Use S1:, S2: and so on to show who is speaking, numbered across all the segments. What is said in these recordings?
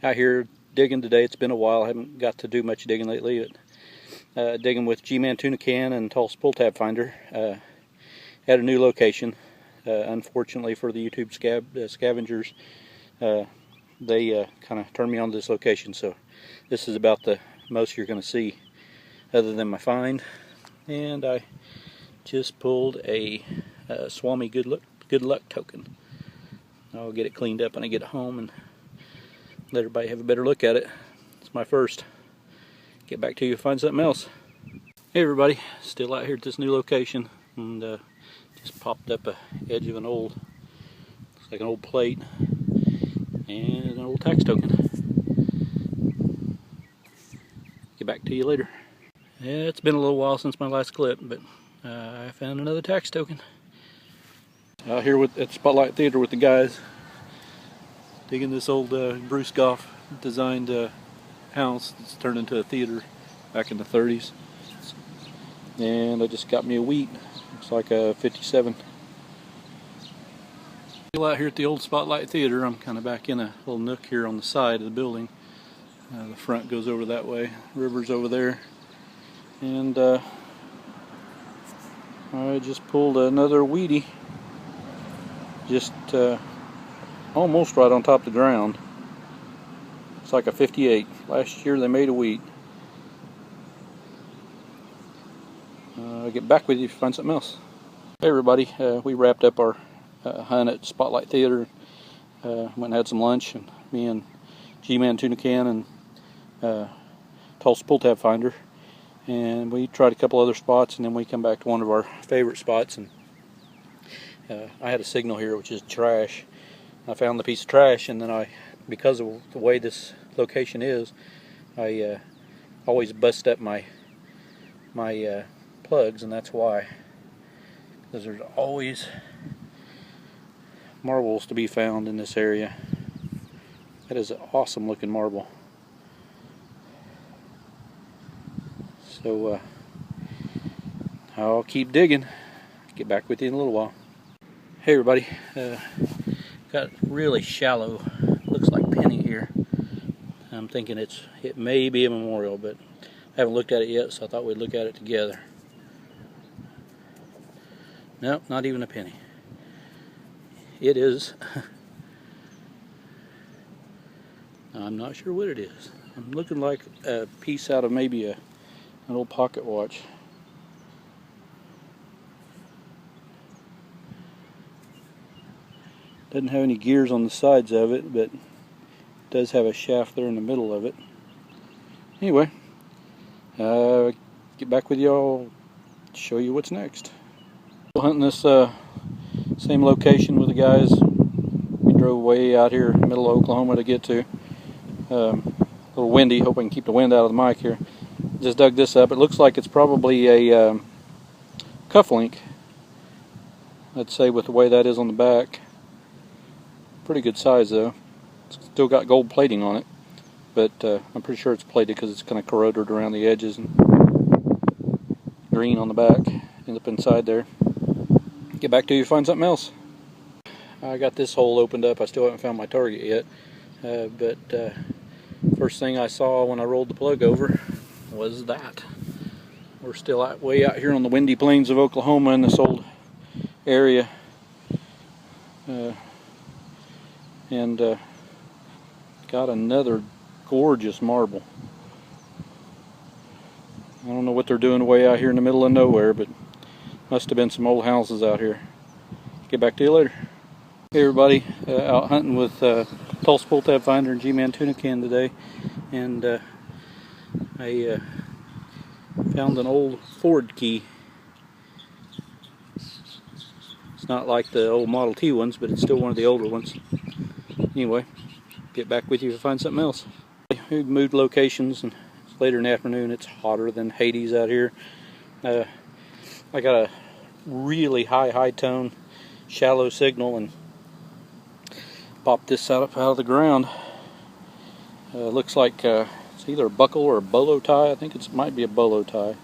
S1: Out here digging today. It's been a while. I haven't got to do much digging lately. Digging with G-Man tuna can and Tulsa pull tab finder at a new location. Unfortunately for the YouTube scavengers, they kind of turned me on to this location, so this is about the most you're going to see other than my find. And I just pulled a Swami good luck token. I'll get it cleaned up when I get home and let everybody have a better look at it. It's my first. Get back to you, find something else. Hey everybody, still out here at this new location, and just popped up a edge of an old, looks like an old plate and an old tax token. Get back to you later. Yeah, it's been a little while since my last clip, but I found another tax token. Out here at the Spotlight Theater with the guys, digging this old Bruce Goff designed house that's turned into a theater back in the 30s. And I just got me a wheat. Looks like a 57. Still out here at the old Spotlight Theater. I'm kind of back in a little nook here on the side of the building. The front goes over that way. River's over there. And I just pulled another wheatie. Just almost right on top of the ground. It's like a 58. Last year they made a wheat. I'll get back with you if you find something else. Hey everybody, we wrapped up our hunt at Spotlight Theater. Went and had some lunch, and me and G-Man tuna can and Tulsa pull tab finder. And we tried a couple other spots, and then we come back to one of our favorite spots. And I had a signal here, which is trash. I found the piece of trash, and then because of the way this location is, I always bust up my plugs, and that's why. Because there's always marbles to be found in this area. That is an awesome looking marble. So I'll keep digging. Get back with you in a little while. Hey everybody, got really shallow, looks like penny here. I'm thinking it may be a memorial, but I haven't looked at it yet, so I thought we'd look at it together. Nope, not even a penny. It is. I'm not sure what it is. I'm looking like a piece out of maybe an old pocket watch. Doesn't have any gears on the sides of it, but it does have a shaft there in the middle of it. Anyway, get back with y'all, show you what's next. We're hunting this same location with the guys. We drove way out here in the middle of Oklahoma to get to. A little windy, hope I can keep the wind out of the mic here. Just dug this up. It looks like it's probably a cufflink, I'd say, with the way that is on the back. Pretty good size though. It's still got gold plating on it, but I'm pretty sure it's plated because it's kind of corroded around the edges, and green on the back. End up inside there. Get back to you, find something else. I got this hole opened up. I still haven't found my target yet, but first thing I saw when I rolled the plug over was that. We're still way out here on the windy plains of Oklahoma in this old area. And got another gorgeous marble. I don't know what they're doing way out here in the middle of nowhere, but must have been some old houses out here. Get back to you later. Hey everybody, out hunting with Tulsa pull tab finder and G-Man tuna can today, and I found an old Ford key. It's not like the old Model T ones, but it's still one of the older ones. Anyway, get back with you to find something else. We moved locations, and it's later in the afternoon. It's hotter than Hades out here. I got a really high tone, shallow signal, and popped this up out of the ground. Looks like it's either a buckle or a bolo tie. I think it might be a bolo tie.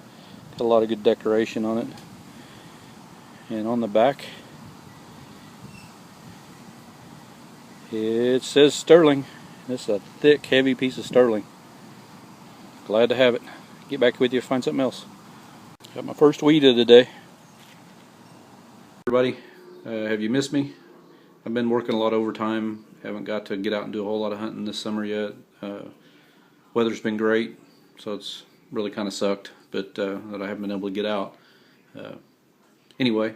S1: Got a lot of good decoration on it. And on the back It says sterling. This is a thick, heavy piece of sterling. Glad to have it. Get back with you, find something else. Got my first weed of the day. Everybody, have you missed me? I've been working a lot of overtime. Haven't got to get out and do a whole lot of hunting this summer yet. Weather's been great, so it's really kind of sucked, but that I haven't been able to get out. Anyway,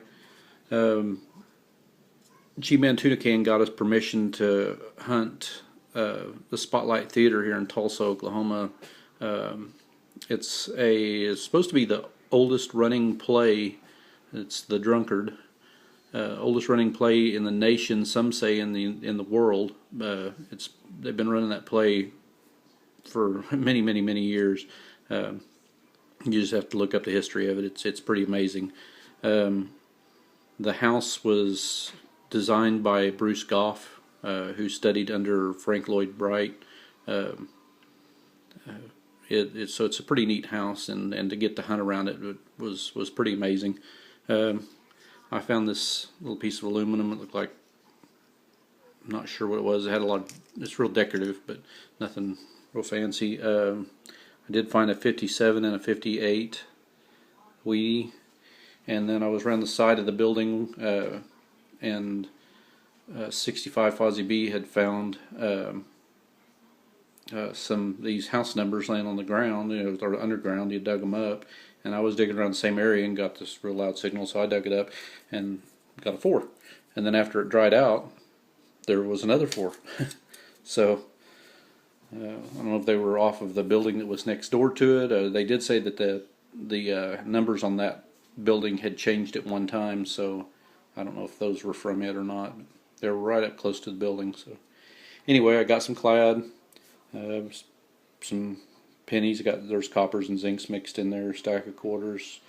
S1: G-Man Tuna Can got us permission to hunt the Spotlight Theater here in Tulsa, Oklahoma. It's supposed to be the oldest running play. It's the Drunkard, oldest running play in the nation. Some say in the world. They've been running that play for many years. You just have to look up the history of it. It's pretty amazing. The house was designed by Bruce Goff, who studied under Frank Lloyd Wright. So it's a pretty neat house, and to get to hunt around it was pretty amazing. I found this little piece of aluminum. It looked like, I'm not sure what it was. It had a lot of, it's real decorative, but nothing real fancy. I did find a 57 and a 58 Wheatie, and then I was around the side of the building, and 65 Fozzie B had found some of these house numbers laying on the ground. They're underground. You dug them up, and I was digging around the same area and got this real loud signal, so I dug it up and got a 4. And then after it dried out, there was another 4. So I don't know if they were off of the building that was next door to it. They did say that the numbers on that building had changed at one time, so I don't know if those were from it or not. They were right up close to the building. So anyway, I got some clad, some pennies. There's coppers and zincs mixed in there, a stack of quarters,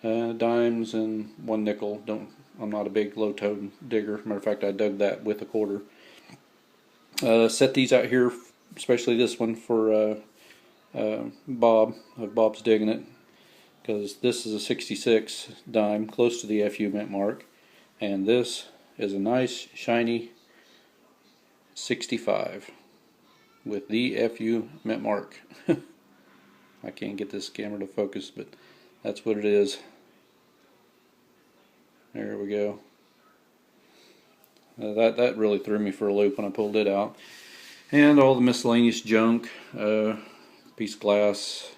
S1: dimes, and 1 nickel. I'm not a big low-tone digger. Matter of fact, I dug that with a quarter. Set these out here, especially this one for Bob. Bob's digging it, because this is a 66 dime, close to the FU mint mark, and this is a nice shiny 65 with the FU mint mark. I can't get this camera to focus, but that's what it is. There we go. That really threw me for a loop when I pulled it out. And all the miscellaneous junk, piece of glass,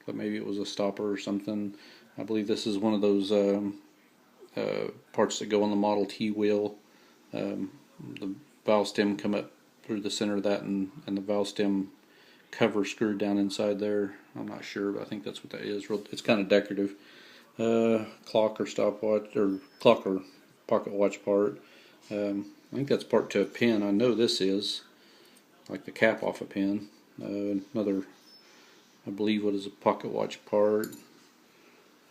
S1: but maybe it was a stopper or something. I believe this is one of those parts that go on the Model T wheel. The valve stem come up through the center of that, and the valve stem cover screwed down inside there. I'm not sure, but I think that's what that is. It's kind of decorative. Clock or stopwatch, or clock or pocket watch part. I think that's part to a pin. I know this is like the cap off a pin. Another, I believe, what is a pocket watch part.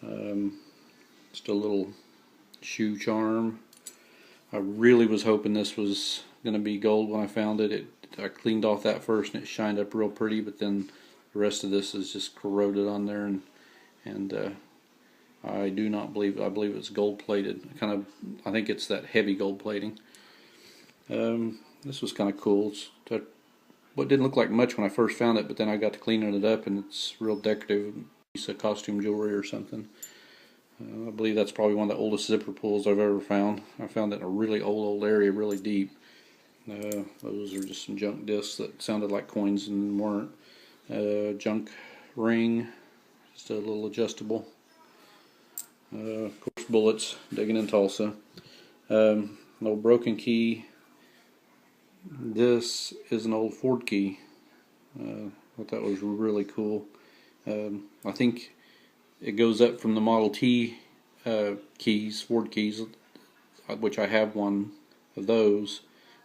S1: Just a little shoe charm. I really was hoping this was going to be gold when I found it. I cleaned off that first and it shined up real pretty, but then the rest of this is just corroded on there, and I do not believe, I believe it's gold plated. I think it's that heavy gold plating. This was kind of cool. What didn't look like much when I first found it, but then I got to cleaning it up, and it's real decorative, piece of costume jewelry or something. I believe that's probably one of the oldest zipper pulls I've ever found. I found it in a really old area, really deep. Those are just some junk discs that sounded like coins and weren't. Junk ring, just a little adjustable. Of course, bullets, digging in Tulsa. Little broken key. This is an old Ford key. I thought that was really cool. I think it goes up from the Model T keys, Ford keys, which I have one of those.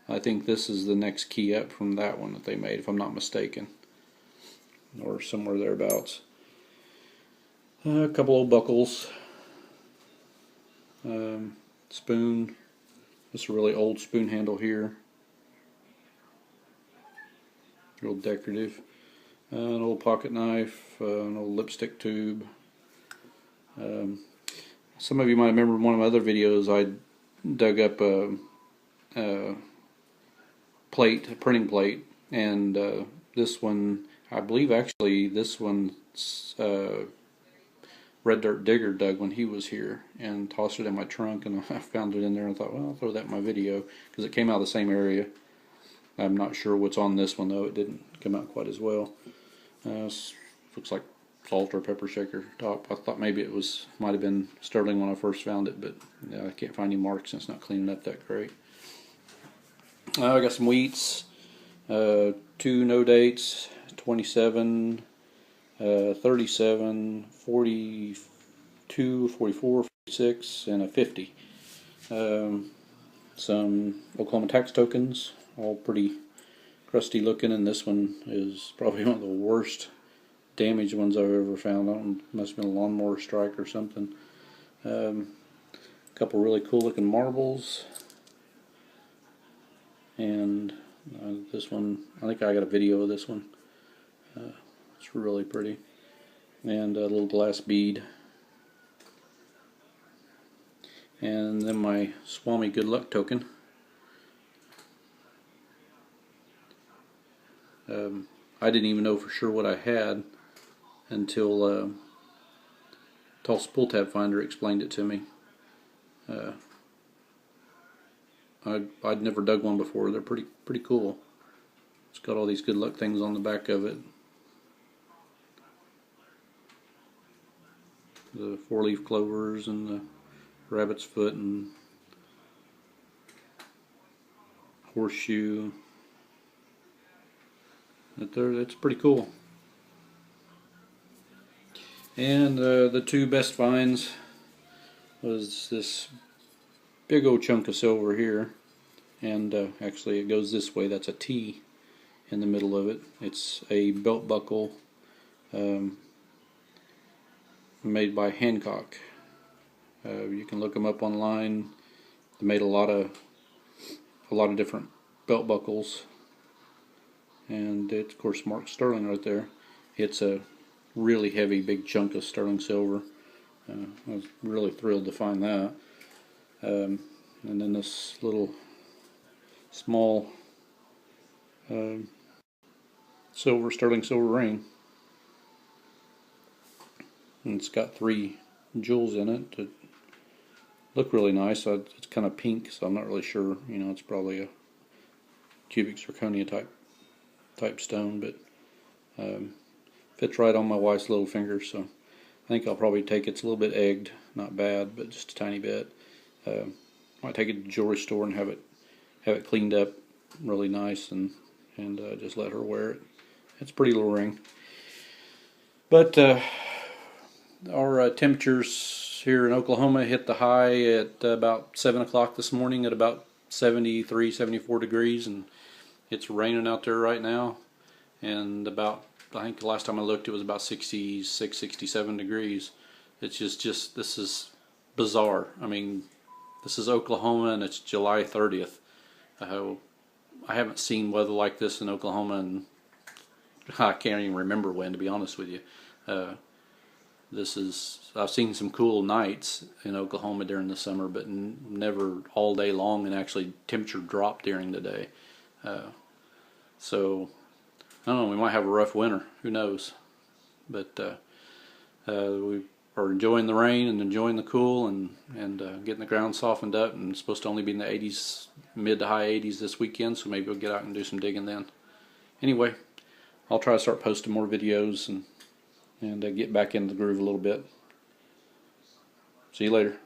S1: I think this is the next key up from that one that they made, if I'm not mistaken, or somewhere thereabouts. A couple old buckles. Spoon. This is a really old spoon handle here. Real decorative. An old pocket knife, an old lipstick tube. Some of you might remember in one of my other videos I dug up plate, printing plate, and this one, I believe actually this one's Red Dirt Digger dug when he was here and tossed it in my trunk, and I found it in there and I thought, well, I'll throw that in my video because it came out of the same area. I'm not sure what's on this one though, it didn't come out quite as well. Looks like salt or pepper shaker top. I thought maybe it might have been sterling when I first found it, but I can't find any marks and it's not cleaning up that great. I got some wheats, 2 no dates, 27, 37, 42, 44, 46, and a 50. Some Oklahoma tax tokens, all pretty crusty looking, and this one is probably one of the worst damaged ones I've ever found. I don't know, must have been a lawnmower strike or something. A couple really cool looking marbles, and this one, I think I got a video of this one. It's really pretty, and a little glass bead, and then my Swami good luck token. I didn't even know for sure what I had until Tulsa Pull Tab Finder explained it to me. I'd never dug one before. They're pretty cool. It's got all these good luck things on the back of it. The 4-leaf clovers and the rabbit's foot and horseshoe. It's pretty cool. And the 2 best finds was this big old chunk of silver here, and actually it goes this way. That's a T in the middle of it. It's a belt buckle made by Hancock. You can look them up online. They made a lot of different belt buckles, and it's of course marked sterling right there. It's a really heavy big chunk of sterling silver. I was really thrilled to find that. And then this little small sterling silver ring, and it's got 3 jewels in it that look really nice. It's kind of pink, so I'm not really sure. You know, it's probably a cubic zirconia type stone, but fits right on my wife's little finger, so I think I'll probably take it. It's a little bit egged, not bad, but just a tiny bit. Might take it to the jewelry store and have it cleaned up really nice, and just let her wear it. It's a pretty little ring. But our temperatures here in Oklahoma hit the high at about 7 o'clock this morning at about 73, 74 degrees, and it's raining out there right now. And about, I think the last time I looked, it was about 66, 67 degrees. It's just this is bizarre. I mean, this is Oklahoma, and it's July 30th. I haven't seen weather like this in Oklahoma, and I can't even remember when, to be honest with you. I've seen some cool nights in Oklahoma during the summer, but never all day long, and actually temperature dropped during the day. So I don't know, we might have a rough winter, who knows. But we are enjoying the rain and enjoying the cool, and getting the ground softened up, and it's supposed to only be in the 80s, mid to high 80s this weekend, so maybe we'll get out and do some digging then. Anyway, I'll try to start posting more videos and get back into the groove a little bit. See you later.